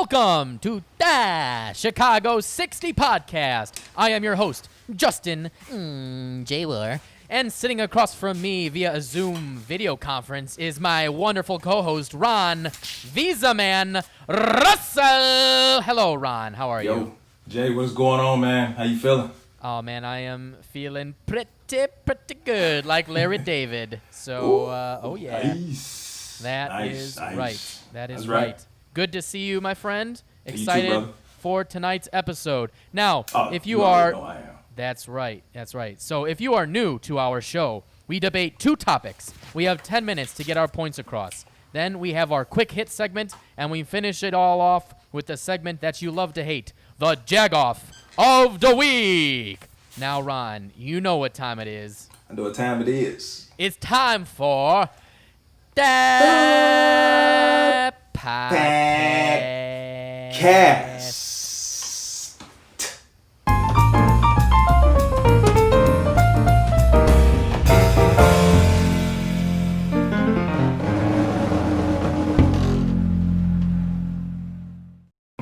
Welcome to the Chicago 60 Podcast. I am your host, Justin J. And sitting across from me via a Zoom video conference is my wonderful co-host, Ron Visa Man Russell. Hello, Ron. How are you? Yo, Jay, what's going on, man? How you feeling? Oh, man, I am feeling pretty good, like Larry David. So, oh, yeah. Nice. That is right. That is That's right. right. Good to see you, my friend. Excited Excited for tonight's episode. Now, if you no, are... No, I am. That's right. That's right. So if you are new to our show, we debate two topics. We have 10 minutes to get our points across. Then we have our quick hit segment, and we finish it all off with the segment that you love to hate, the Jagoff of the Week. Now, Ron, you know what time it is. I know what time it is. It's time for the Cast.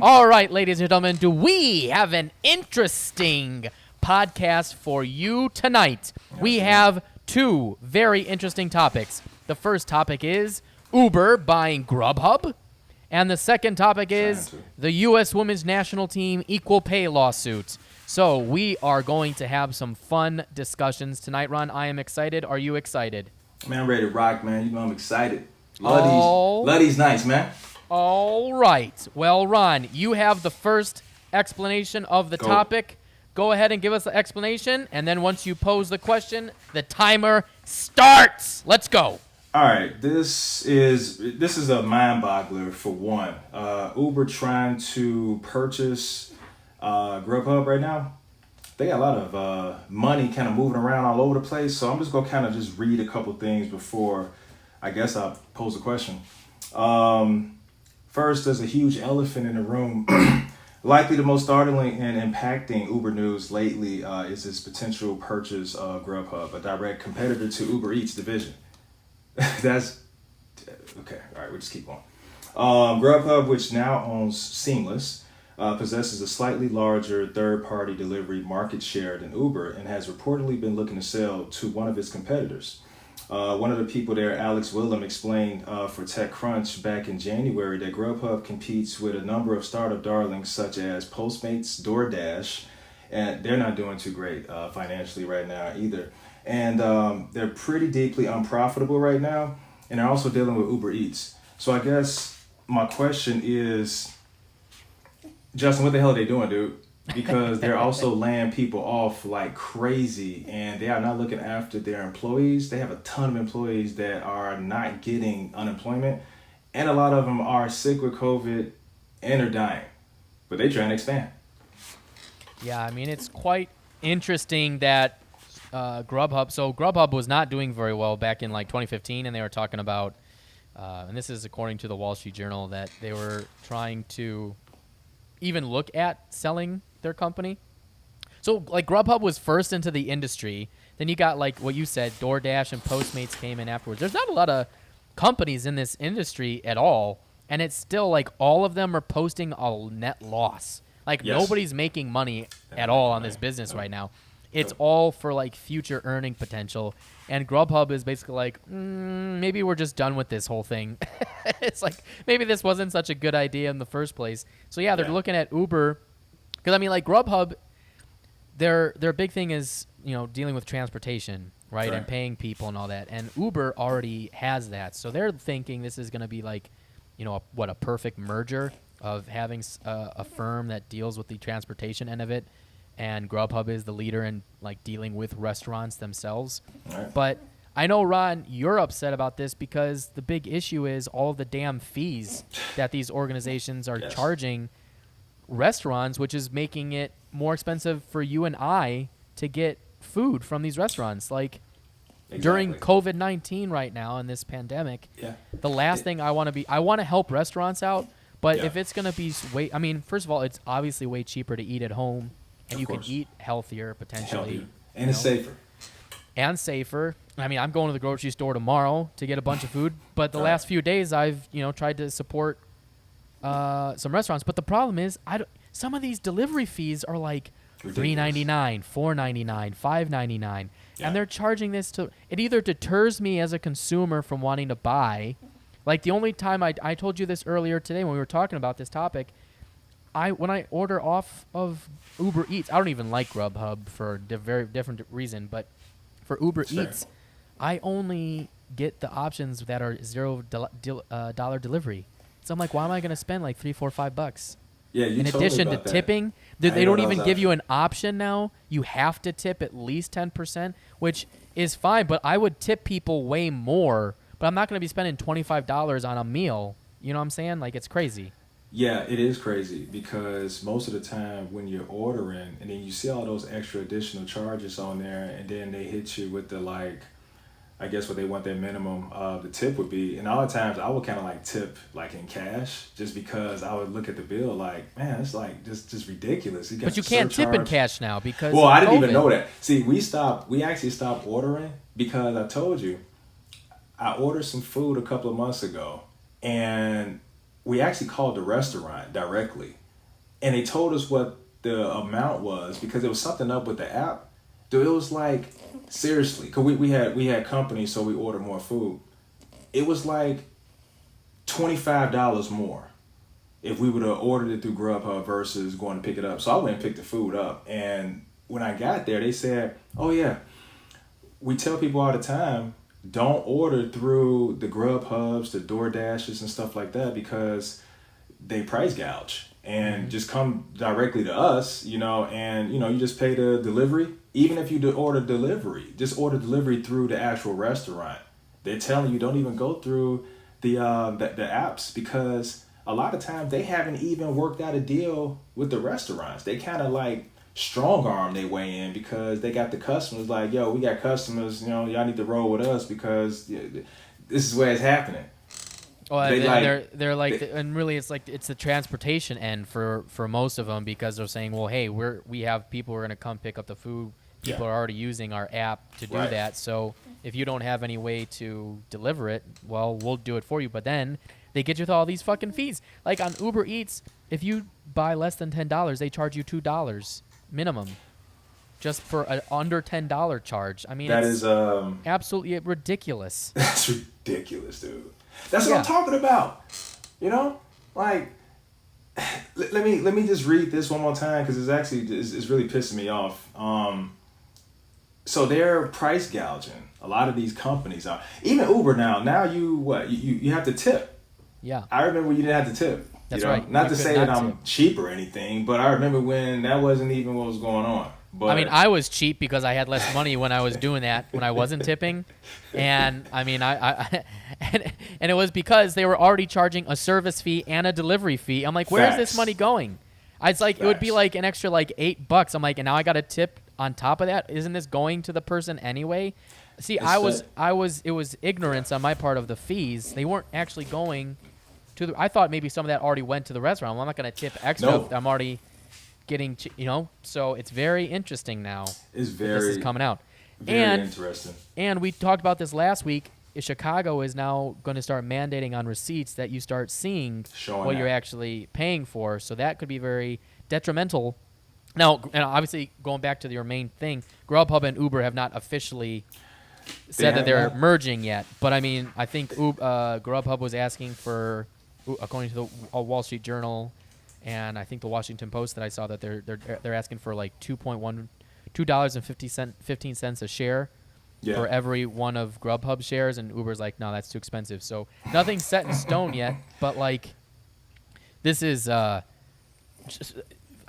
All right, ladies and gentlemen, do we have an interesting podcast for you tonight? We have two very interesting topics. The first topic is Uber buying Grubhub, and the second topic is the U.S. Women's National Team equal pay lawsuit. So we are going to have some fun discussions tonight, Ron. I am excited. Are you excited? Man, I'm ready to rock, man. You know I'm excited. Love these nights, man. All right. Well, Ron, you have the first explanation of the topic. Go ahead and give us the explanation, and then once you pose the question, the timer starts. Let's go. All right, this is a mind-boggler for one. Uber trying to purchase Grubhub right now. They got a lot of money kind of moving around all over the place, so I'm just going to kind of just read a couple things before I guess I'll pose a question. First, there's a huge elephant in the room. Likely the most startling and impacting Uber news lately is its potential purchase of Grubhub, a direct competitor to Uber Eats division. That's okay. All right, we'll just keep going. Grubhub, which now owns Seamless, possesses a slightly larger third-party delivery market share than Uber and has reportedly been looking to sell to one of its competitors. One of the people there, Alex Willem, explained for TechCrunch back in January that Grubhub competes with a number of startup darlings such as Postmates, DoorDash, and they're not doing too great financially right now either. And they're pretty deeply unprofitable right now, and they're also dealing with Uber Eats. So I guess my question is, Justin, what the hell are they doing, dude? Because they're also laying people off like crazy, and they are not looking after their employees. They have a ton of employees that are not getting unemployment, and a lot of them are sick with COVID and are dying, but they're trying to expand. Yeah, I mean, it's quite interesting that Grubhub was not doing very well back in like 2015, and they were talking about, and this is according to the Wall Street Journal, that they were trying to even look at selling their company. So like Grubhub was first into the industry. Then you got like what you said, DoorDash and Postmates came in afterwards. There's not a lot of companies in this industry at all. And it's still like all of them are posting a net loss. Like nobody's making money at all on this business right now. It's all for like future earning potential. And Grubhub is basically like, maybe we're just done with this whole thing. It's like, maybe this wasn't such a good idea in the first place. So yeah, they're looking at Uber. Because I mean, like Grubhub, their big thing is, you know, dealing with transportation, right? And paying people and all that. And Uber already has that. So they're thinking this is going to be like, you know, a perfect merger of having a firm that deals with the transportation end of it. And Grubhub is the leader in like dealing with restaurants themselves. Right. But I know, Ron, you're upset about this because the big issue is all the damn fees that these organizations are charging restaurants, which is making it more expensive for you and I to get food from these restaurants. Like during COVID-19 right now in this pandemic, the last thing I want to help restaurants out. But if it's going to be first of all, it's obviously way cheaper to eat at home. And you can eat healthier, potentially. And it's safer. And safer. I mean, I'm going to the grocery store tomorrow to get a bunch of food. But the last few days, I've, tried to support some restaurants. But the problem is, some of these delivery fees are like $3.99, $4.99, $5.99, and they're charging this to. It either deters me as a consumer from wanting to buy. Like the only time I told you this earlier today when we were talking about this topic, when I order off of Uber Eats, I don't even like Grubhub for a very different reason, but for Uber Eats, I only get the options that are $0 delivery. So I'm like, why am I going to spend like $3, $4, $5? Yeah, you in told me addition to about that. tipping, they don't even give you an option now. You have to tip at least 10%, which is fine, but I would tip people way more. But I'm not going to be spending $25 on a meal. You know what I'm saying? Like, it's crazy. Yeah, it is crazy because most of the time when you're ordering and then you see all those extra additional charges on there and then they hit you with the like, I guess what they want their minimum the tip would be. And all the times I would kind of like tip like in cash just because I would look at the bill like, man, it's like just ridiculous. But you can't tip in cash now because well, I didn't even know that. See, we actually stopped ordering because I told you I ordered some food a couple of months ago and we actually called the restaurant directly and they told us what the amount was because there was something up with the app. Dude, it was like, seriously, because we had company, so we ordered more food. It was like $25 more if we would have ordered it through Grubhub versus going to pick it up. So I went and picked the food up. And when I got there, they said, oh yeah, we tell people all the time, don't order through the Grubhubs, the DoorDashes and stuff like that because they price gouge. And just come directly to us, and, you just pay the delivery. Even if you order delivery, just order delivery through the actual restaurant. They're telling you don't even go through the apps because a lot of times they haven't even worked out a deal with the restaurants. They kind of like strong arm their way in because they got the customers like, yo, we got customers, y'all need to roll with us because this is where it's happening. Well, they're like, and really, it's like it's the transportation end for most of them because they're saying, well, hey, we have people who are gonna come pick up the food. People are already using our app to do that. So if you don't have any way to deliver it, well, we'll do it for you. But then they get you with all these fucking fees. Like on Uber Eats, if you buy less than $10, they charge you $2 minimum, just for an under $10 charge. I mean, that is absolutely ridiculous. That's ridiculous, dude. That's what I'm talking about. Like, let me just read this one more time because it's really pissing me off. So they're price gouging. A lot of these companies are. Even Uber now. Now you have to tip. Yeah. I remember when you didn't have to tip. That's right. Not to say that I'm cheap or anything, but I remember when that wasn't even what was going on. But I mean, I was cheap because I had less money when I was doing that, when I wasn't tipping. And I mean, and it was because they were already charging a service fee and a delivery fee. I'm like, where is this money going? It's like, it would be like an extra like $8. I'm like, and now I got a tip on top of that. Isn't this going to the person anyway? See, it was ignorance on my part of the fees. They weren't actually going to I thought maybe some of that already went to the restaurant. Well, I'm not going to tip extra. No. I'm already getting, so it's very interesting now. It's very, this is coming out. Very interesting. And we talked about this last week. Chicago is now going to start mandating on receipts that you start seeing what you're actually paying for. So that could be very detrimental. Now, and obviously going back to your main thing, Grubhub and Uber have not officially said that they're merging yet. But I mean, I think Grubhub was asking for, according to the Wall Street Journal, and I think the Washington Post that I saw, that they're asking for like $2.15 a share for every one of Grubhub shares, and Uber's like, no, that's too expensive. So nothing's set in stone yet, but like this is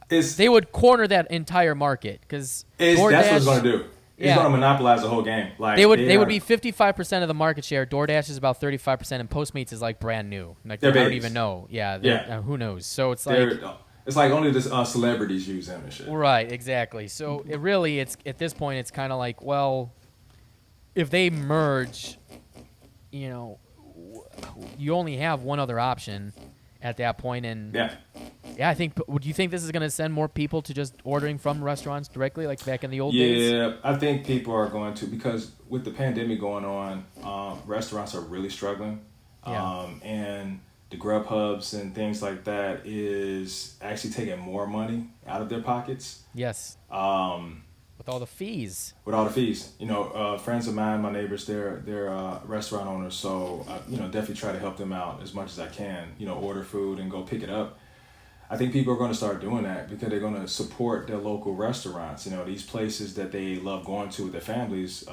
they would corner that entire market because that's what it's going to do. It's going to monopolize the whole game. Like they would be 55% of the market share. DoorDash is about 35%, and Postmates is like brand new. Like I don't even know. Yeah. Who knows? So it's like it's like only the celebrities use them and shit. Right. Exactly. So it's at this point, it's kind of like, well, if they merge, you only have one other option at that point, and I think. Would you think this is going to send more people to just ordering from restaurants directly, like back in the old days? Yeah, I think people are going to, because with the pandemic going on, restaurants are really struggling. And the Grubhubs and things like that is actually taking more money out of their pockets. Yes. With all the fees. With all the fees, friends of mine, my neighbors, they're restaurant owners, so definitely try to help them out as much as I can. Order food and go pick it up. I think people are going to start doing that because they're going to support their local restaurants. These places that they love going to with their families.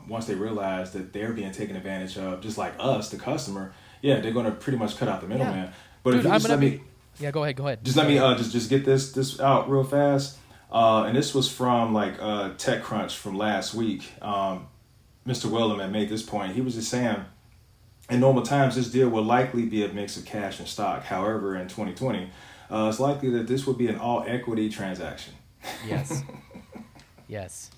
Once they realize that they're being taken advantage of, just like us, the customer, yeah, they're going to pretty much cut out the middleman. Yeah. But Dude, if you just let me, yeah, go ahead. Just let me just get this out real fast. And this was from TechCrunch from last week. Mr. Willem had made this point. He was just saying, in normal times, this deal will likely be a mix of cash and stock. However, in 2020, it's likely that this would be an all-equity transaction. Yes. Yes.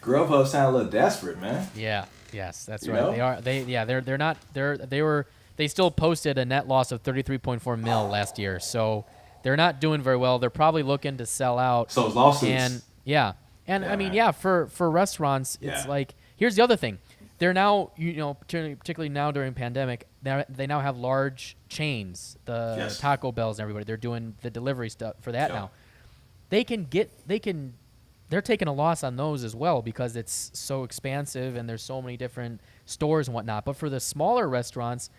Grubhub sound a little desperate, man. Yeah. Yes, that's You right. know? They are. They're not. They still posted a net loss of 33.4 mil last year. So they're not doing very well. They're probably looking to sell out. So it's lawsuits. And yeah. And Yeah, I mean, man. yeah, for restaurants, Yeah. it's like, here's the other thing. They're now, particularly now during pandemic, they now have large chains, the Yes. Taco Bells and everybody. They're doing the delivery stuff for that Yeah. now. They're taking a loss on those as well because it's so expansive and there's so many different stores and whatnot. But for the smaller restaurants,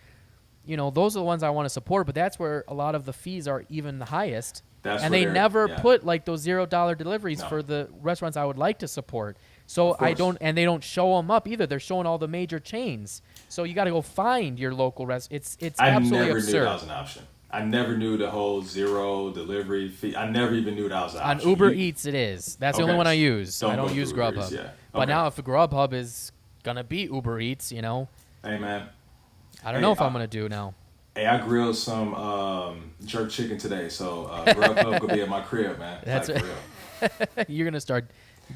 those are the ones I want to support. But that's where a lot of the fees are even the highest. That's And where they they're- never yeah. put like those $0 deliveries No. for the restaurants I would like to support. So Of course. they don't show them up either. They're showing all the major chains. So you got to go find your local it's I absolutely never absurd. knew that was an option. I never knew the whole zero delivery fee. I never even knew that was an On option. Uber You- Eats, it is. That's the only Okay. one I use. I Don't don't go use through Uber Grubhub. Eats, yeah. But Okay. now if Grubhub is gonna be Uber Eats, Hey, man. I don't Hey, know if I'm gonna do now. Hey, I grilled some jerk chicken today, so Grubhub could be at my crib, man. That's Like, for real. You're gonna start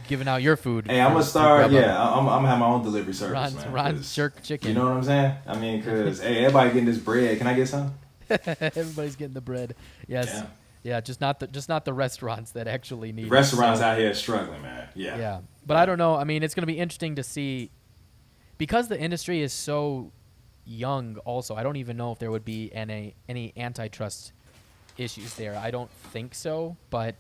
giving out your food. Hey, I'm gonna through start. Grubhub. Yeah, I'm gonna have my own delivery service, man. Ron's 'cause jerk chicken. You know what I'm saying? I mean, cause hey, everybody getting this bread. Can I get some? Everybody's getting the bread. Yes. Yeah. Yeah, just not the restaurants that actually need it. Restaurants So- out here struggling, man. Yeah. Yeah, but I don't know. I mean, it's going to be interesting to see because the industry is so young. Also, I don't even know if there would be any antitrust issues there. I don't think so. But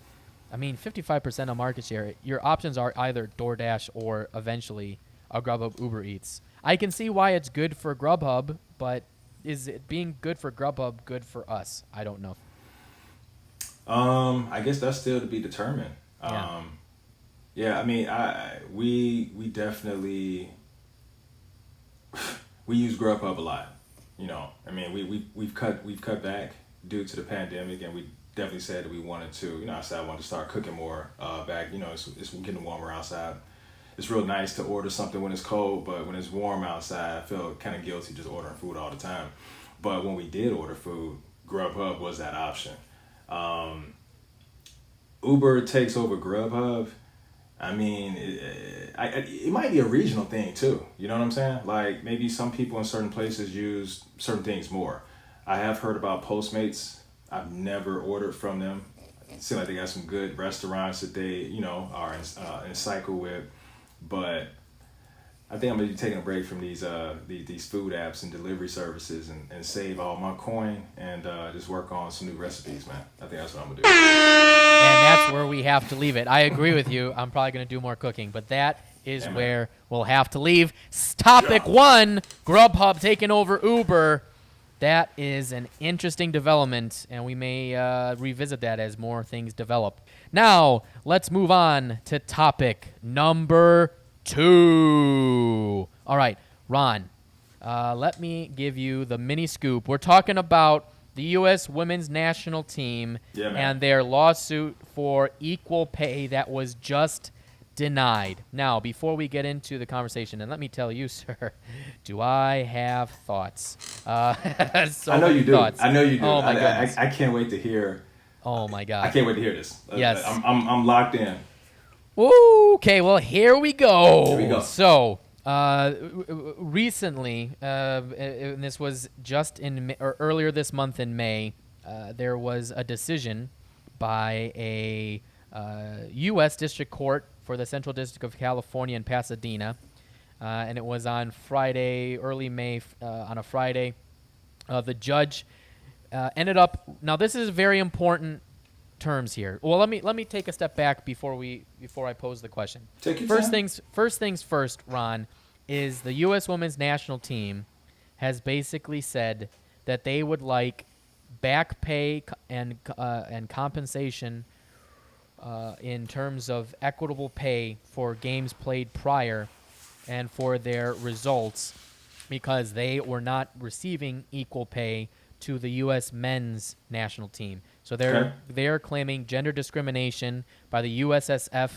I mean, 55% of market share. Your options are either DoorDash or eventually a Grubhub, Uber Eats. I can see why it's good for Grubhub, but is it being good for Grubhub good for us? I don't know. I guess that's still to be determined. Yeah. Yeah, I mean, we definitely we use Grubhub a lot. I mean, we've cut back due to the pandemic, and we definitely said that we wanted to. I said I wanted to start cooking more back. It's getting warmer outside. It's real nice to order something when it's cold, but when it's warm outside, I feel kind of guilty just ordering food all the time. But when we did order food, Grubhub was that option. Uber takes over Grubhub. I mean, it might be a regional thing too. You know what I'm saying? Like maybe some people in certain places use certain things more. I have heard about Postmates. I've never ordered from them. It seems like they got some good restaurants that they, are in cycle with. But I think I'm gonna be taking a break from these food apps and delivery services and save all my coin and just work on some new recipes, man. I think that's what I'm gonna do. And that's where we have to leave it. I agree with you. I'm probably going to do more cooking, but that is Yeah, man. where we'll have to leave. Topic 1, Grubhub taking over Uber. That is an interesting development, and we may revisit that as more things develop. Now, let's move on to topic number 2. All right, Ron, let me give you the mini scoop. We're talking about the U.S. women's national team Yeah, man. and their lawsuit for equal pay that was just denied. Now, before we get into the conversation, and let me tell you, sir, do I have thoughts? So I know many you do. thoughts. I know you do. Oh, my goodness. I can't wait to hear. Oh, my God. I can't wait to hear this. Yes. I'm locked in. Okay, well, here we go. Here we go. So, recently, and this was just earlier this month in May, there was a decision by a U.S. District Court for the Central District of California in Pasadena, and it was on Friday, early May, on a Friday, The judge ended up. Now, this is very important terms here. Well, let me take a step back before I pose the question. Take your First time. things first, Ron, is the U.S. women's national team has basically said that they would like back pay and compensation in terms of equitable pay for games played prior and for their results, because they were not receiving equal pay to the U.S. men's national team. So they're claiming gender discrimination by the USSF,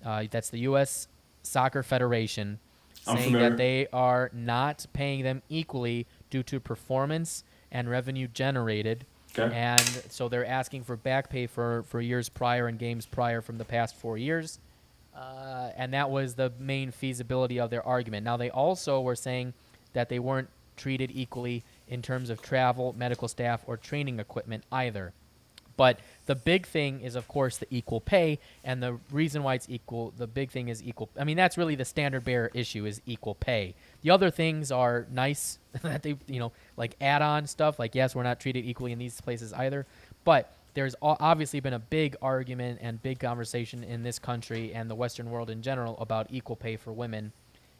that's the U.S. Soccer Federation, saying that they are not paying them equally due to performance and revenue generated. Okay. And so they're asking for back pay for years prior and games prior from the past 4 years. And that was the main feasibility of their argument. Now, they also were saying that they weren't treated equally in terms of travel, medical staff, or training equipment either. But the big thing is, of course, the equal pay, and the reason why it's equal, the big thing is equal. I mean, that's really the standard bearer issue, is equal pay. The other things are nice that they, like add-on stuff, like, yes, we're not treated equally in these places either. But there's obviously been a big argument and big conversation in this country and the Western world in general about equal pay for women.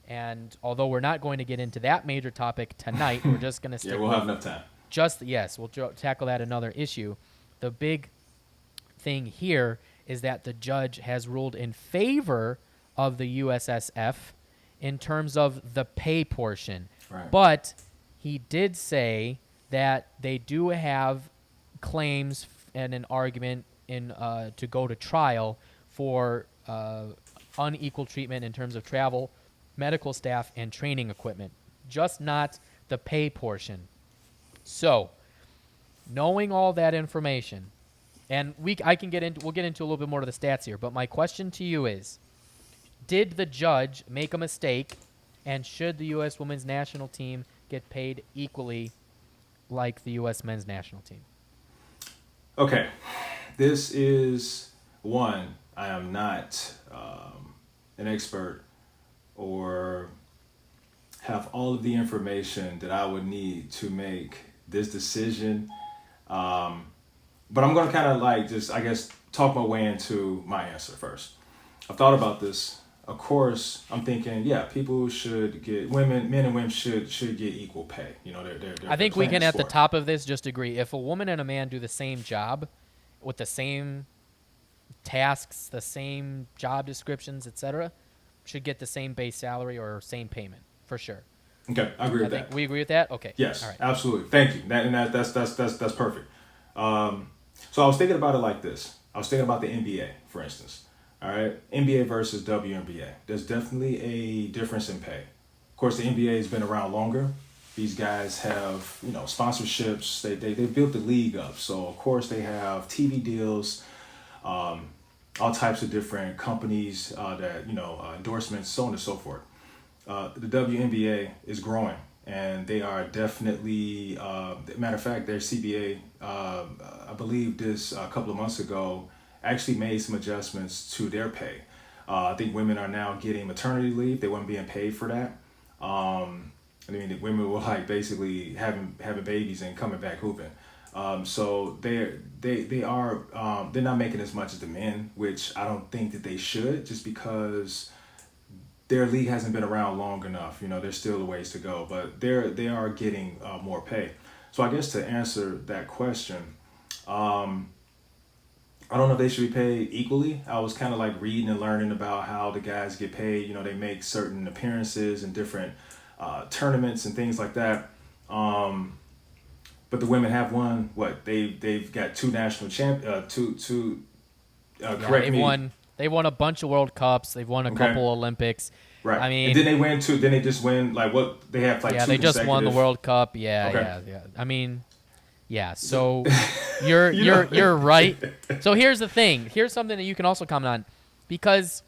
And although we're not going to get into that major topic tonight, we're just going to stick we'll have enough time. We'll tackle that another issue. The big thing here is that the judge has ruled in favor of the USSF in terms of the pay portion. Right. But he did say that they do have claims and an argument to go to trial for unequal treatment in terms of travel, medical staff, and training equipment, just not the pay portion. So, knowing all that information, and we'll get into a little bit more of the stats here, but my question to you is, did the judge make a mistake, and should the U.S. women's national team get paid equally like the U.S. men's national team? Okay, this is one, I am not an expert or have all of the information that I would need to make this decision. But I'm going to kind of like just, I guess, talk my way into my answer first. I've thought about this. Of course, I'm thinking, yeah, people should get, men and women should get equal pay. I think we can, at the top of this, just agree. If a woman and a man do the same job with the same tasks, the same job descriptions, etc., should get the same base salary or same payment, for sure. Okay, I agree with that. We agree with that? Okay. Yes, all right. Absolutely. Thank you. That's perfect. So I was thinking about it like this. I was thinking about the NBA, for instance. All right, NBA versus WNBA. There's definitely a difference in pay. Of course, the NBA has been around longer. These guys have, sponsorships. They built the league up. So of course they have TV deals, all types of different companies that endorsements, so on and so forth. The WNBA is growing, and they are definitely. Matter of fact, their CBA, I believe, this a couple of months ago, actually made some adjustments to their pay. I think women are now getting maternity leave. They weren't being paid for that. The women were like basically having babies and coming back hooping. So they're not making as much as the men, which I don't think that they should, just because their league hasn't been around long enough. There's still a ways to go, but they are getting more pay. So I guess to answer that question, I don't know if they should be paid equally. I was kind of like reading and learning about how the guys get paid. They make certain appearances in different tournaments and things like that. But the women have won. They've got two national They won a bunch of World Cups. They've won a couple Olympics. Right. I mean, and then they win two. Then they just win they have like two. Yeah, they just won the World Cup. Yeah. I mean, yeah. So you're right. So here's the thing. Here's something that you can also comment on, because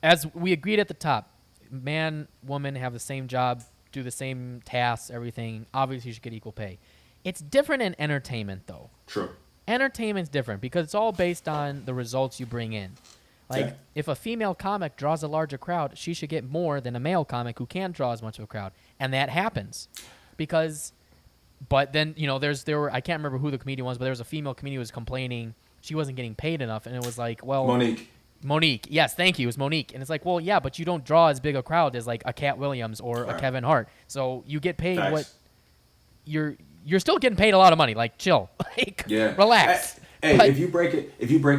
as we agreed at the top, man, woman have the same job, do the same tasks, everything. Obviously, you should get equal pay. It's different in entertainment, though. True. Entertainment's different because it's all based on the results you bring in. Like, if a female comic draws a larger crowd, she should get more than a male comic who can't draw as much of a crowd. And that happens because But then, there were, I can't remember who the comedian was, but there was a female comedian who was complaining she wasn't getting paid enough. And it was like, well, Monique. Yes, thank you. It was Monique. And it's like, well, yeah, but you don't draw as big a crowd as like a Cat Williams or a Kevin Hart. So you get paid what you're still getting paid a lot of money. Like, chill. Like, relax. Hey, but if you break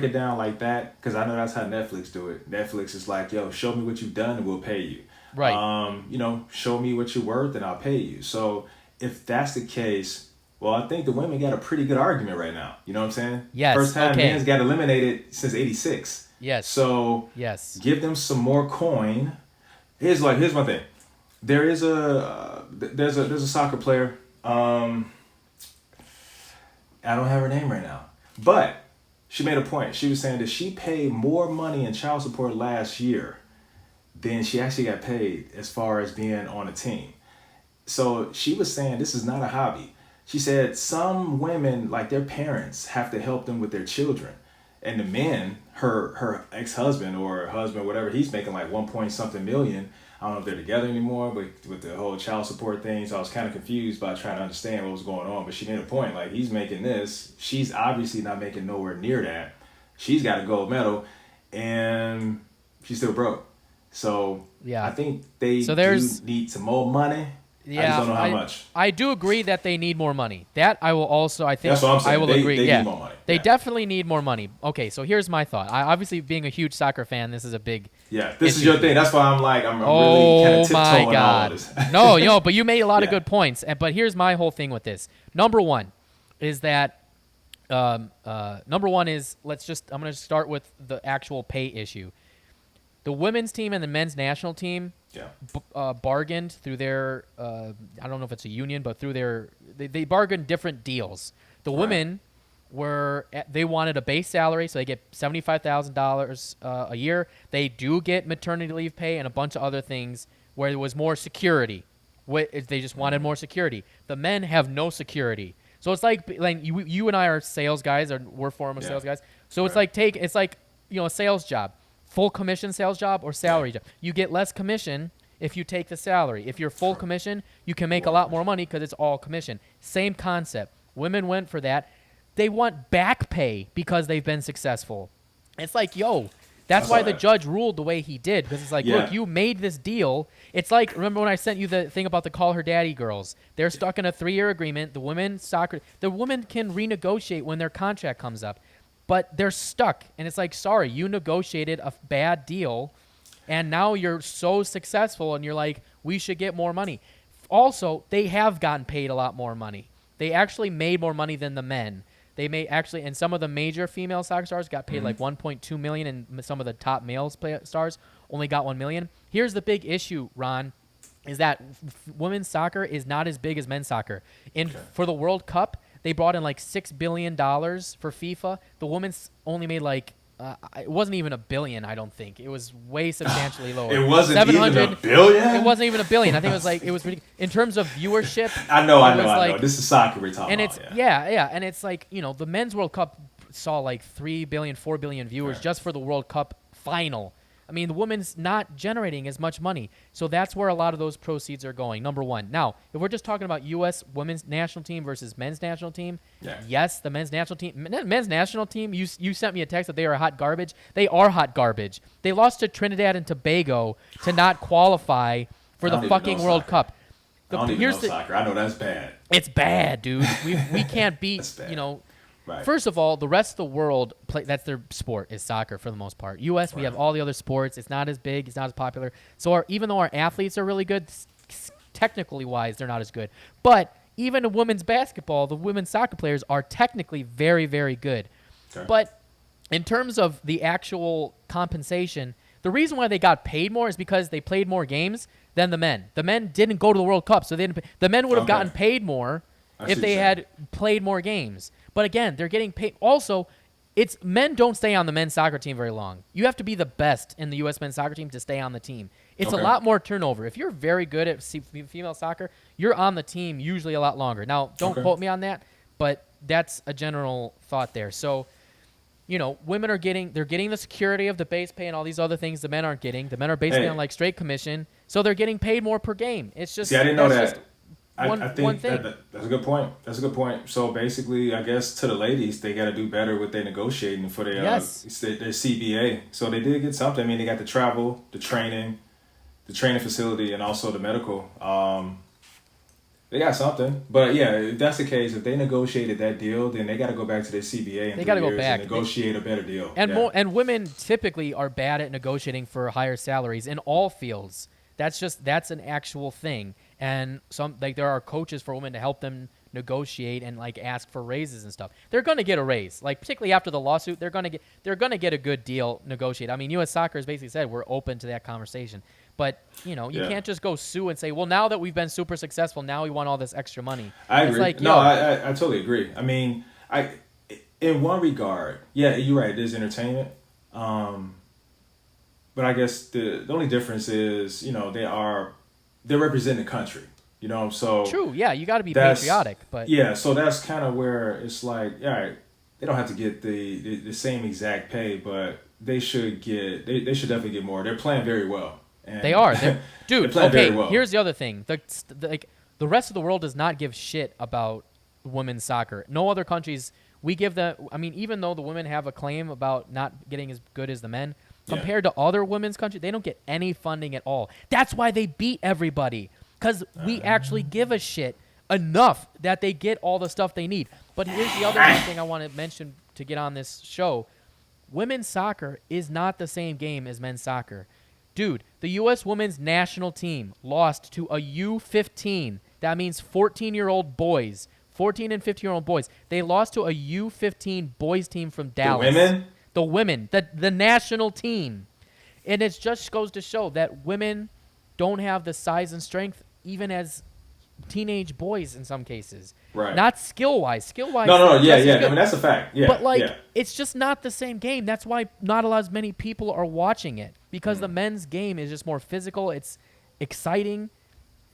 it down like that, because I know that's how Netflix do it. Netflix is like, yo, show me what you've done and we'll pay you. Right. Show me what you're worth and I'll pay you. So if that's the case, well, I think the women got a pretty good argument right now. You know what I'm saying? Yes. First time men's got eliminated since '86. Yes. So give them some more coin. Here's my thing. There's a soccer player. I don't have her name right now, but she made a point. She was saying that she paid more money in child support last year than she actually got paid as far as being on a team. So she was saying this is not a hobby. She said some women, like their parents, have to help them with their children. And the men, her ex-husband or husband, whatever, he's making like 1 point something million. I don't know if they're together anymore, but with the whole child support thing, so I was kind of confused by trying to understand what was going on. But she made a point, like he's making this. She's obviously not making nowhere near that. She's got a gold medal, and she's still broke. So I think they do need some more money. Yeah, I just don't know how much. I do agree that they need more money. That I will also, I think, that's what I'm saying. I will agree. They need more money. They definitely need more money. Okay, so here's my thought. Obviously, being a huge soccer fan, this is a big this is your thing. That's why I'm really kind of tiptoeing on all of this. No, but you made a lot of good points. But here's my whole thing with this. Number one is that, I'm going to start with the actual pay issue. The women's team and the men's national team bargained through their, I don't know if it's a union, but through they bargained different deals. The women they wanted a base salary, so they get $75,000 a year. They do get maternity leave pay and a bunch of other things where there was more security. They just wanted more security. The men have no security. So it's like you and I are sales guys, or we're former sales guys. So it's like a sales job. Full commission sales job or salary job. You get less commission if you take the salary. If you're full commission, you can make a lot more money because it's all commission. Same concept. Women went for that. They want back pay because they've been successful. It's like, that's why the judge ruled the way he did, because it's like, look, you made this deal. It's like, remember when I sent you the thing about the Call Her Daddy girls? They're stuck in a 3-year agreement. The women can renegotiate when their contract comes up. But they're stuck, and it's like, sorry, you negotiated a bad deal, and now you're so successful, and you're like, we should get more money. Also, they have gotten paid a lot more money. They actually made more money than the men. They may actually, and some of the major female soccer stars got paid like $1.2 million, and some of the top male stars only got $1 million. Here's the big issue, Ron, is that women's soccer is not as big as men's soccer. For the World Cup, they brought in like $6 billion for FIFA. The women's only made it wasn't even $1 billion, I don't think. It was way substantially lower. It wasn't even $1 billion? It wasn't even $1 billion. I think it was in terms of viewership. I know. This is soccer we're talking about. And it's like, the men's World Cup saw like 3 billion, 4 billion viewers just for the World Cup final. I mean, the women's not generating as much money. So that's where a lot of those proceeds are going, number one. Now, if we're just talking about U.S. women's national team versus men's national team, yes, the men's national team, you sent me a text that they are hot garbage. They are hot garbage. They lost to Trinidad and Tobago to not qualify for the fucking World Cup. I don't even know soccer. I know that's bad. It's bad, dude. We can't beat, Right. First of all, the rest of the world, that's their sport, is soccer for the most part. U.S., we have all the other sports. It's not as big. It's not as popular. So even though our athletes are really good, technically wise, they're not as good. But even in women's basketball, the women's soccer players are technically very, very good. Okay. But in terms of the actual compensation, the reason why they got paid more is because they played more games than the men. The men didn't go to the World Cup, so the men would have gotten paid more if they had played more games. But again, they're getting paid. Also, men don't stay on the men's soccer team very long. You have to be the best in the U.S. men's soccer team to stay on the team. It's a lot more turnover. If you're very good at female soccer, you're on the team usually a lot longer. Now, don't quote me on that, but that's a general thought there. So, women are getting the security of the base pay and all these other things the men aren't getting. The men are basically on like straight commission, so they're getting paid more per game. It's just I didn't know that. I think one thing. That's a good point. That's a good point. So basically, I guess to the ladies, they got to do better with their negotiating for their their CBA. So they did get something. I mean, they got the travel, the training facility, and also the medical. They got something. But yeah, if that's the case, if they negotiated that deal, then they got to go back to their CBA they got to go back and negotiate a better deal. And and women typically are bad at negotiating for higher salaries in all fields. That's an actual thing. And there are coaches for women to help them negotiate and like ask for raises and stuff. They're going to get a raise. Like particularly after the lawsuit, they're going to get a good deal negotiated. I mean, US Soccer has basically said we're open to that conversation. But, you can't just go sue and say, well, now that we've been super successful, now we want all this extra money. I agree. Like, I totally agree. I mean, in one regard, yeah, you're right. It is entertainment. But I guess the only difference is, they're representing the country, so. True, yeah, you got to be patriotic. But yeah, so that's kind of where it's like, all right, they don't have to get the same exact pay, but they should definitely get more. They're playing very well. And they are. Dude, okay, well. Here's the other thing. The rest of the world does not give shit about women's soccer. No other countries, we give even though the women have a claim about not getting as good as the men, compared to other women's countries, they don't get any funding at all. That's why they beat everybody, because we actually give a shit enough that they get all the stuff they need. But here's the other thing I want to mention to get on this show. Women's soccer is not the same game as men's soccer. Dude, the U.S. women's national team lost to a U15. That means 14-year-old boys, 14 and 15-year-old boys. They lost to a U15 boys team from Dallas. The women, the national team. And it just goes to show that women don't have the size and strength even as teenage boys in some cases. Right. Not skill-wise. Skill-wise. No, yeah. I mean, that's a fact. Yeah. But, it's just not the same game. That's why not as many people are watching it. Because the men's game is just more physical. It's exciting.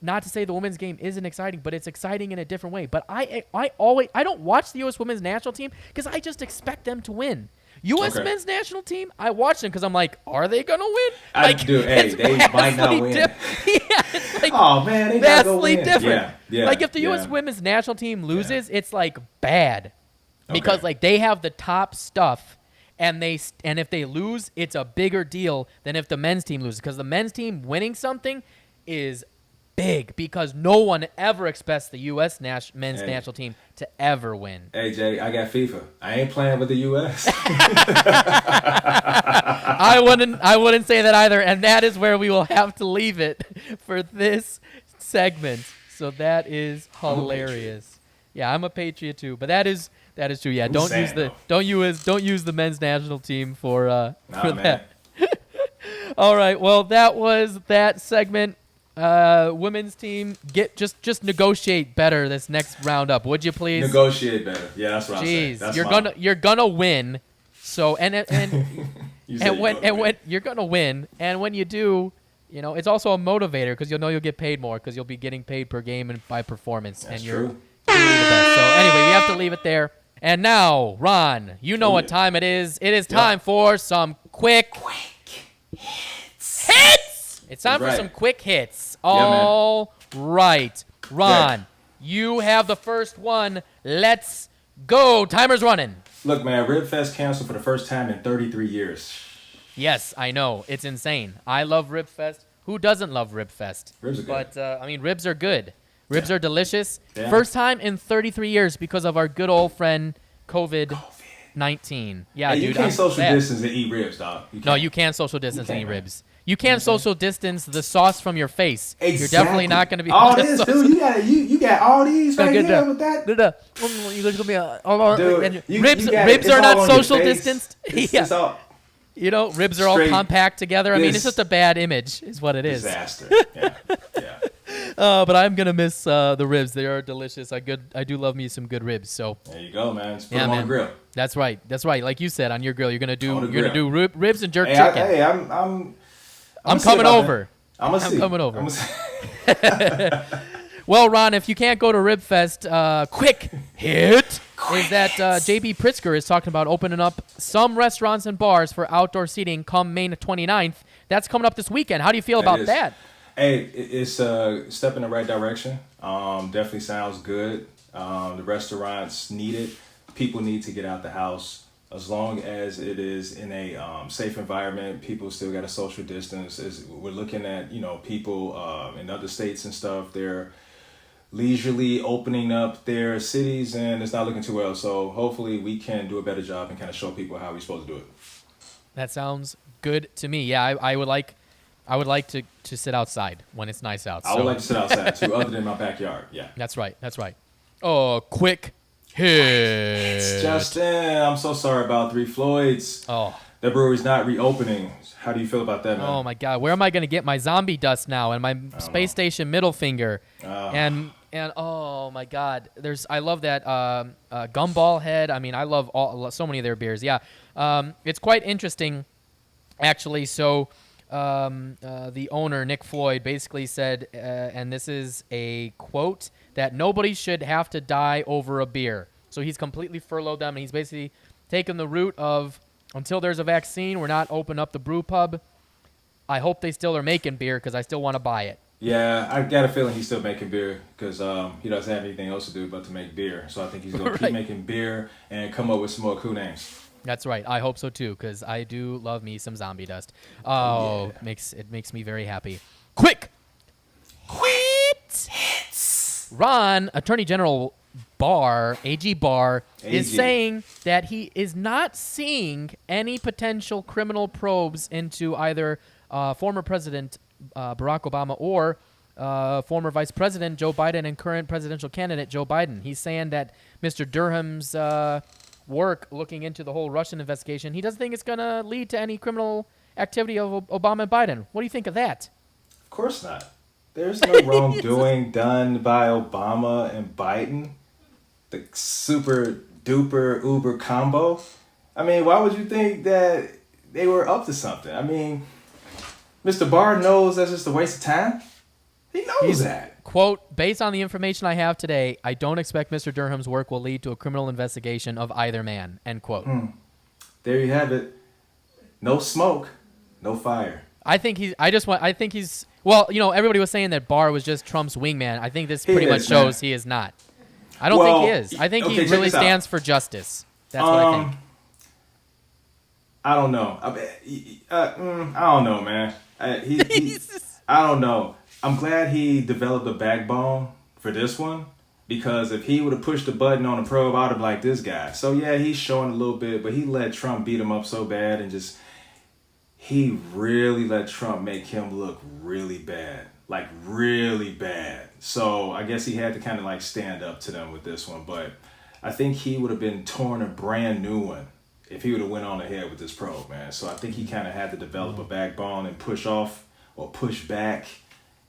Not to say the women's game isn't exciting, but it's exciting in a different way. But I don't watch the U.S. women's national team because I just expect them to win. U.S. men's national team, I watch them because I'm like, are they going to win? They might not win. It's like oh, man, they got to go win. Different. Yeah, like if the U.S. women's national team loses, it's like bad. Because they have the top stuff. And if they lose, it's a bigger deal than if the men's team loses. Because the men's team winning something is big. Because no one ever expects the U.S. men's national team to ever win. Hey, Jay, I got FIFA. I ain't playing with the U.S. I wouldn't say that either. And that is where we will have to leave it for this segment. So that is hilarious. Yeah, I'm a Patriot too. But that is true. Yeah, don't use the men's national team for that. All right. Well, that was that segment. Women's team, just negotiate better this next roundup, would you please? Negotiate better. Yeah, that's what I'm saying. You're gonna win. So when you're gonna win, and when you do, it's also a motivator because you'll get paid more because you'll be getting paid per game and by performance. That's and true. You're the best. So anyway, we have to leave it there. And now, Ron, you know what time it is. It is time for some quick hits. It's time for some quick hits. All right. Ron, you have the first one. Let's go. Timer's running. Look, man, Ribfest canceled for the first time in 33 years. Yes, I know. It's insane. I love Ribfest. Who doesn't love Ribfest? Ribs are good. But, ribs are good. Ribs are delicious. Yeah. First time in 33 years because of our good old friend COVID-19. Yeah, dude. You can't social distance and eat ribs, dog. No, you can't social distance and eat ribs. You can't social distance the sauce from your face. Exactly. You're definitely not going to be all this, dude. You got all these right here with that. Ribs are not social distanced. It's all, ribs are all compact together. I mean, it's just a bad image, is what it is. Disaster. Yeah. But I'm gonna miss the ribs. They are delicious. I do love me some good ribs. So there you go, man. Just put them on the grill. That's right. Like you said, on your grill, you're gonna do ribs and jerk chicken. Hey, I'm coming over. I'm coming over. Well, Ron, if you can't go to Ribfest, quick hit is that JB Pritzker is talking about opening up some restaurants and bars for outdoor seating come May 29th. That's coming up this weekend. How do you feel about that? Hey, it's a step in the right direction. Definitely sounds good. The restaurants need it. People need to get out the house. As long as it is in a safe environment, people still got a social distance. We're looking at, people in other states and stuff, they're leisurely opening up their cities and it's not looking too well. So hopefully we can do a better job and kind of show people how we're supposed to do it. That sounds good to me. Yeah, I would like to sit outside when it's nice out. I would like to sit outside too, other than my backyard. Yeah. That's right. Oh, quick hit. Justin, I'm so sorry about 3 Floyds. Oh. That brewery's not reopening. How do you feel about that, man? Oh my God, where am I going to get my zombie dust now and my space station middle finger? And oh my God, I love that Gumball Head. I mean, I love so many of their beers. Yeah, it's quite interesting, actually. So the owner Nick Floyd basically said, and this is a quote, that nobody should have to die over a beer. So he's completely furloughed them, and he's basically taken the route of, until there's a vaccine, we're not open up the brew pub. I hope they still are making beer because I still want to buy it. Yeah, I got a feeling he's still making beer because he doesn't have anything else to do but to make beer. So I think he's going to keep making beer and come up with some more cool names. That's right. I hope so too because I do love me some zombie dust. Oh, yeah. It makes me very happy. Quick hits. Ron, Attorney General AG Barr, is saying that he is not seeing any potential criminal probes into either former President Barack Obama or former Vice President Joe Biden and current presidential candidate Joe Biden. He's saying that Mr. Durham's work looking into the whole Russian investigation, he doesn't think it's going to lead to any criminal activity of Obama and Biden. What do you think of that? Of course not. There's no wrongdoing done by Obama and Biden. The super duper Uber combo. I mean, why would you think that they were up to something? I mean, Mr. Barr knows that's just a waste of time. He knows that. Quote, based on the information I have today, I don't expect Mr. Durham's work will lead to a criminal investigation of either man, end quote. There you have it. No smoke, no fire. Well, everybody was saying that Barr was just Trump's wingman. I think this pretty much shows he is not. I don't think he is. I think he really stands for justice. That's what I think. I don't know. I don't know, man. I don't know. I'm glad he developed a backbone for this one because if he would have pushed the button on the probe, I would have liked this guy. So yeah, he's showing a little bit, but he let Trump beat him up so bad and he really let Trump make him look really bad. Like really bad. So I guess he had to kind of stand up to them with this one. But I think he would have been torn a brand new one if he would have went on ahead with this probe, man. So I think he kind of had to develop a backbone and push off or push back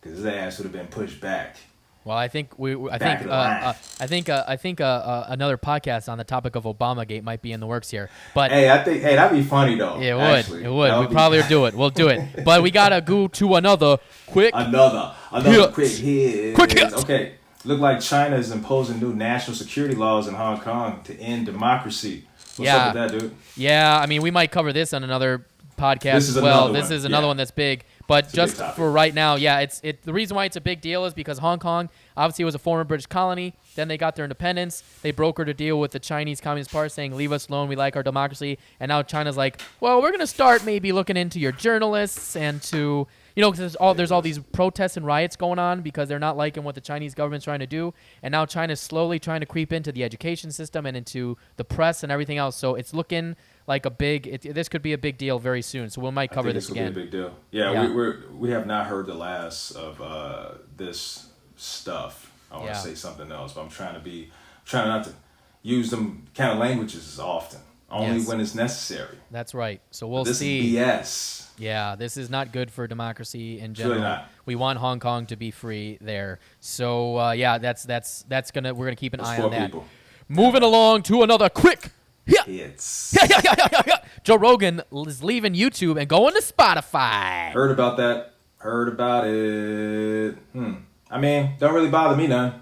because his ass would have been pushed back. Well, I think another podcast on the topic of Obamagate might be in the works here. But that'd be funny though. It would. Actually. It would. We probably do it. We'll do it. But we gotta go to another quick quick hit. Quick hit. Okay. Look like China is imposing new national security laws in Hong Kong to end democracy. What's up with that, dude? Yeah, I mean, we might cover this on another podcast as well. This is another one that's big. But it's just for right now, the reason why it's a big deal is because Hong Kong obviously was a former British colony. Then they got their independence. They brokered a deal with the Chinese Communist Party saying, leave us alone, we like our democracy. And now China's like, well, we're going to start maybe looking into your journalists and to, because there's all these protests and riots going on because they're not liking what the Chinese government's trying to do. And now China's slowly trying to creep into the education system and into the press and everything else. So it's looking like this could be a big deal very soon. So we might cover this again. Be a big deal. Yeah. We have not heard the last of this stuff. I want to say something else, but I'm trying not to use them kind of languages as often. Only when it's necessary. That's right. So we'll see. This is BS. Yeah, this is not good for democracy in general. Really not. We want Hong Kong to be free there. So we're gonna keep an eye on that. People. Moving along to another quick hits. Joe Rogan is leaving YouTube and going to Spotify. Heard about that. Heard about it. I mean, don't really bother me none.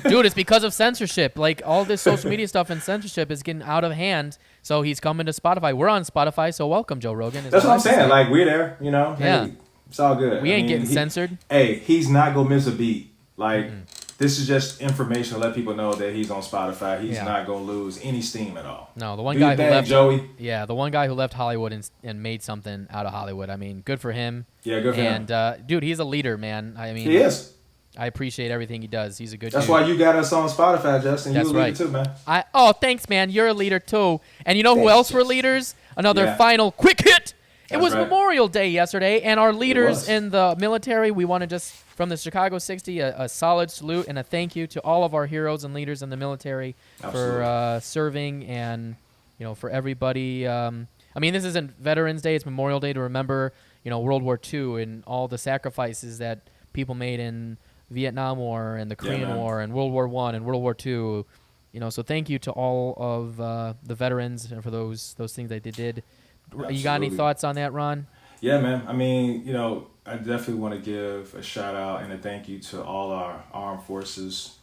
Dude, it's because of censorship. Like, all this social media stuff and censorship is getting out of hand. So he's coming to Spotify. We're on Spotify, so welcome, Joe Rogan. That's what I'm saying. Like, we're there, Yeah. Hey, It's all good. We ain't getting censored. Hey, he's not gonna miss a beat. Like this is just information to let people know that he's on Spotify. He's not gonna lose any steam at all. No, the one guy who left Joey. Yeah, the one guy who left Hollywood and made something out of Hollywood. I mean, good for him. Yeah, good for him. And dude, he's a leader, man. I mean, he is. I appreciate everything he does. He's a good That's dude. why you got us on Spotify, Justin. That's You're a right. leader too, man. Oh, thanks, man. You're a leader too. And you know who else were leaders? Another final quick hit. It was Memorial Day yesterday, and our leaders in the military, we want to just, from the Chicago 60, a solid salute and a thank you to all of our heroes and leaders in the military for serving and, you know, for everybody. I mean, this isn't Veterans Day. It's Memorial Day to remember, you know, World War II and all the sacrifices that people made in Vietnam War and the Korean War and World War I and World War II. You know, so thank you to all of the veterans and for those things that they did. Absolutely. You got any thoughts on that, Ron? Yeah, man. I mean, you know, I definitely want to give a shout out and a thank you to all our armed forces,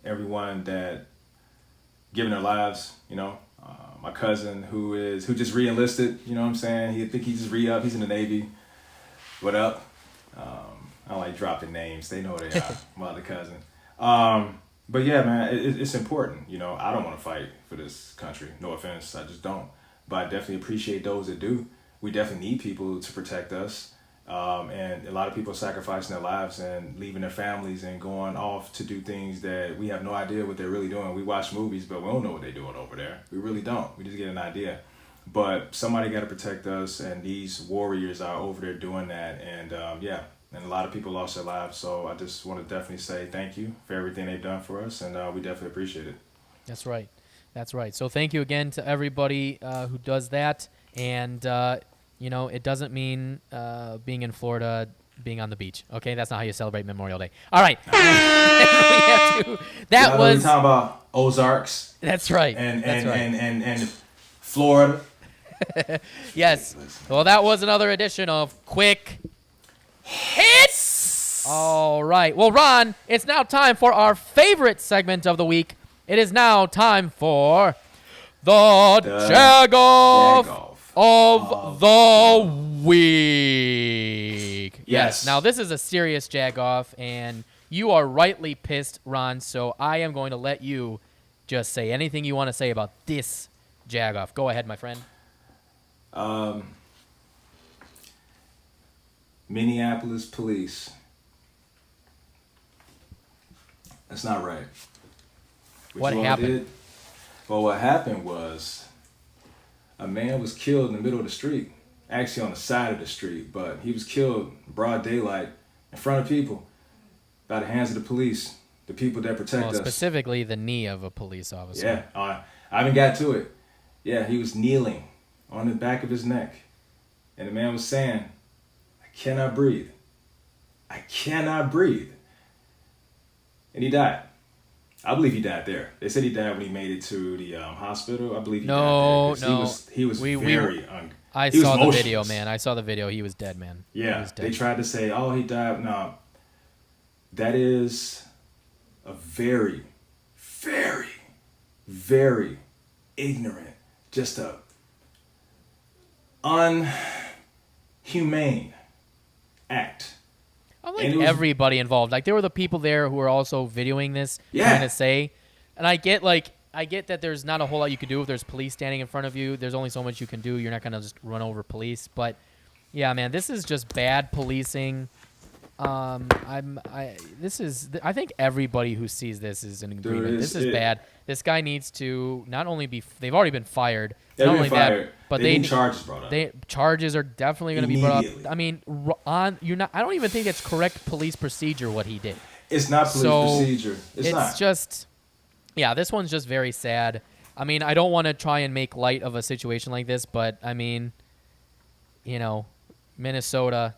everyone that given their lives. You know, my cousin who just re-enlisted. You know what I'm saying? He just re-up. He's in the Navy. What up? I don't like dropping names. They know who they are. My other cousin. But yeah, man, it's important. You know, I don't want to fight for this country. No offense, I just don't. But I definitely appreciate those that do. We definitely need people to protect us. And a lot of people sacrificing their lives and leaving their families and going off to do things that we have no idea what they're really doing. We watch movies, but we don't know what they're doing over there. We really don't. We just get an idea. But somebody got to protect us, and these warriors are over there doing that. And and a lot of people lost their lives. So I just want to definitely say thank you for everything they've done for us, and we definitely appreciate it. That's right. That's right. So thank you again to everybody who does that. And, you know, it doesn't mean being in Florida, being on the beach. Okay, that's not how you celebrate Memorial Day. All right. That was... We're talking about Ozarks. That's right. And Florida. Yes. Well, that was another edition of Quick Hits. All right. Well, Ron, it's now time for our favorite segment of the week. It is now time for the Jagoff of the Week. Yes. Now, this is a serious Jagoff, and you are rightly pissed, Ron, so I am going to let you just say anything you want to say about this Jagoff. Go ahead, my friend. Minneapolis police. That's not right. What happened? Well, what happened was a man was killed in the middle of the street, actually on the side of the street, but he was killed broad daylight in front of people by the hands of the police, the people that protect us. Specifically the knee of a police officer. Yeah, I haven't got to it. Yeah, he was kneeling on the back of his neck, and the man was saying, "I cannot breathe. I cannot breathe." And he died. I believe he died there. They said he died when he made it to the hospital. I believe he died there. No. He was very I saw the video, man. I saw the video. He was dead, man. Yeah. He was dead. They tried to say, oh, he died. No. That is a very, very, very ignorant, just a unhumane act. I like everybody involved. Like, there were the people there who were also videoing this, trying to say, and I get that there's not a whole lot you can do if there's police standing in front of you. There's only so much you can do. You're not gonna just run over police. But yeah, man, this is just bad policing. I think everybody who sees this is in agreement. This is bad. This guy needs to not only be. They've already been fired. They've not been only fired. that, but they need charges brought up. Charges are definitely going to be brought up. I mean, I don't even think it's correct police procedure what he did. It's not police procedure. It's not. Just, yeah, this one's just very sad. I mean, I don't want to try and make light of a situation like this, but I mean, you know, Minnesota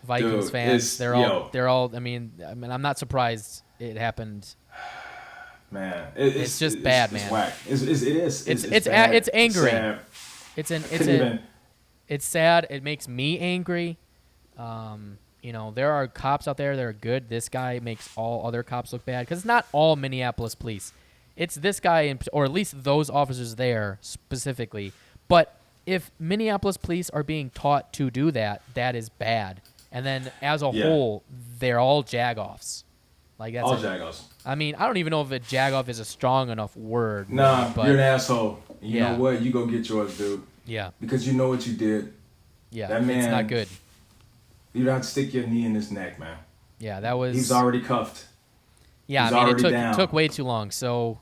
Vikings fans, they're all. I mean, I'm not surprised it happened. Man, it's just bad, man. It's whack. It is. It's angering. Sad. It's sad. It makes me angry. You know, there are cops out there that are good. This guy makes all other cops look bad because it's not all Minneapolis police. It's this guy, or at least those officers there specifically. But if Minneapolis police are being taught to do that, that is bad. And then as a whole, they're all Jagoffs. Like that's all Jagoffs. I mean, I don't even know if a Jagoff is a strong enough word. Nah, but you're an asshole. You know what? You go get yours, dude. Yeah. Because you know what you did. Yeah. That man, it's not good. You don't have to stick your knee in his neck, man. Yeah, that was. He's already cuffed. Yeah, He's I mean, down. It took way too long. So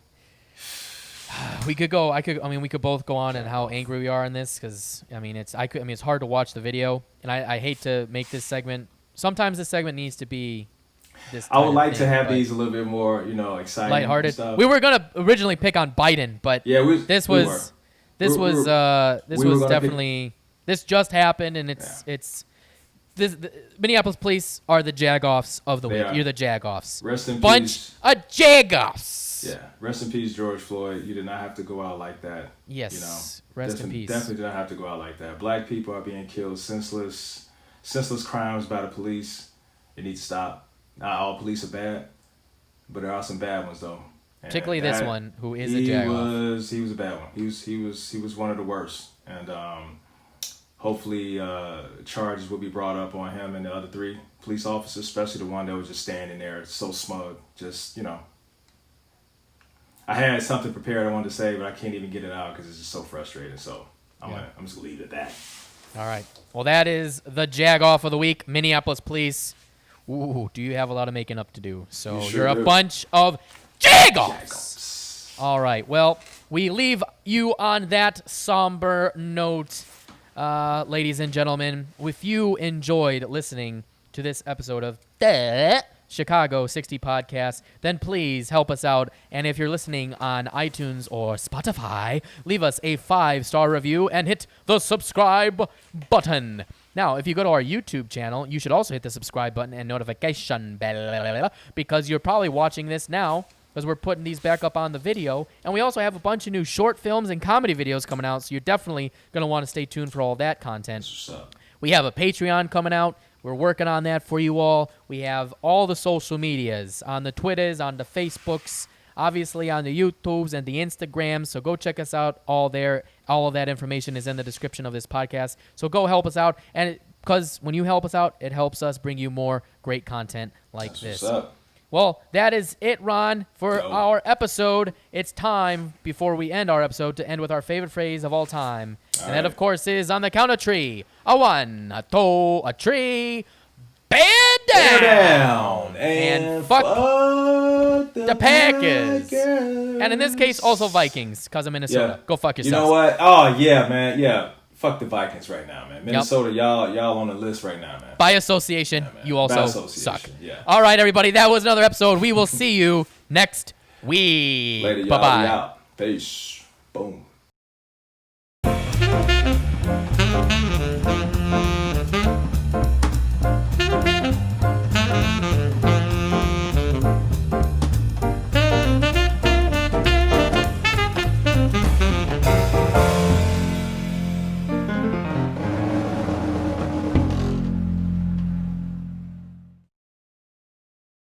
we could go. We could both go on and how angry we are in this because it's hard to watch the video, and I hate to make this segment. Sometimes this segment needs to be. I would like to have these a little bit more, exciting, lighthearted. Stuff. We were gonna originally pick on Biden, but this just happened, and the Minneapolis police are the Jagoffs of the week. You're the Jagoffs. Rest in Bunch peace. of Jagoffs. Yeah. Rest in peace, George Floyd. You did not have to go out like that. Yes. Rest in peace. Definitely did not have to go out like that. Black people are being killed senseless crimes by the police. It needs to stop. Not all police are bad, but there are some bad ones though. And particularly this one, who is a Jagoff. He was a bad one. He was one of the worst. And hopefully charges will be brought up on him and the other 3 police officers, especially the one that was just standing there so smug. Just, I had something prepared I wanted to say, but I can't even get it out because it's just so frustrating. So I'm just going to leave it at that. All right. Well, that is the Jagoff of the week, Minneapolis police. Ooh, do you have a lot of making up to do? So you're a bunch of Jagoffs. All right. Well, we leave you on that somber note, ladies and gentlemen. If you enjoyed listening to this episode of the Chicago 60 Podcast, then please help us out. And if you're listening on iTunes or Spotify, leave us a 5-star review and hit the subscribe button. Now, if you go to our YouTube channel, you should also hit the subscribe button and notification bell because you're probably watching this now because we're putting these back up on the video. And we also have a bunch of new short films and comedy videos coming out, so you're definitely going to want to stay tuned for all that content. That's what's up. We have a Patreon coming out. We're working on that for you all. We have all the social medias, on the Twitters, on the Facebooks, obviously on the YouTubes and the Instagrams. So go check us out all there. All of that information is in the description of this podcast. So go help us out. And because when you help us out, it helps us bring you more great content like this. What's up? Well, that is it, Ron, for our episode. It's time, before we end our episode, to end with our favorite phrase of all time. And that, of course, is on the count of 3. A 1, a 2, a 3. Bear down. And fuck the Packers. And in this case, also Vikings, because of Minnesota. Yeah. Go fuck yourself. You know what? Oh, yeah, man. Yeah. Fuck the Vikings right now, man. Minnesota, y'all on the list right now, man. By association, you also suck. Yeah. All right, everybody. That was another episode. We will see you next week. Later, y'all. Bye-bye. We out. Peace. Boom.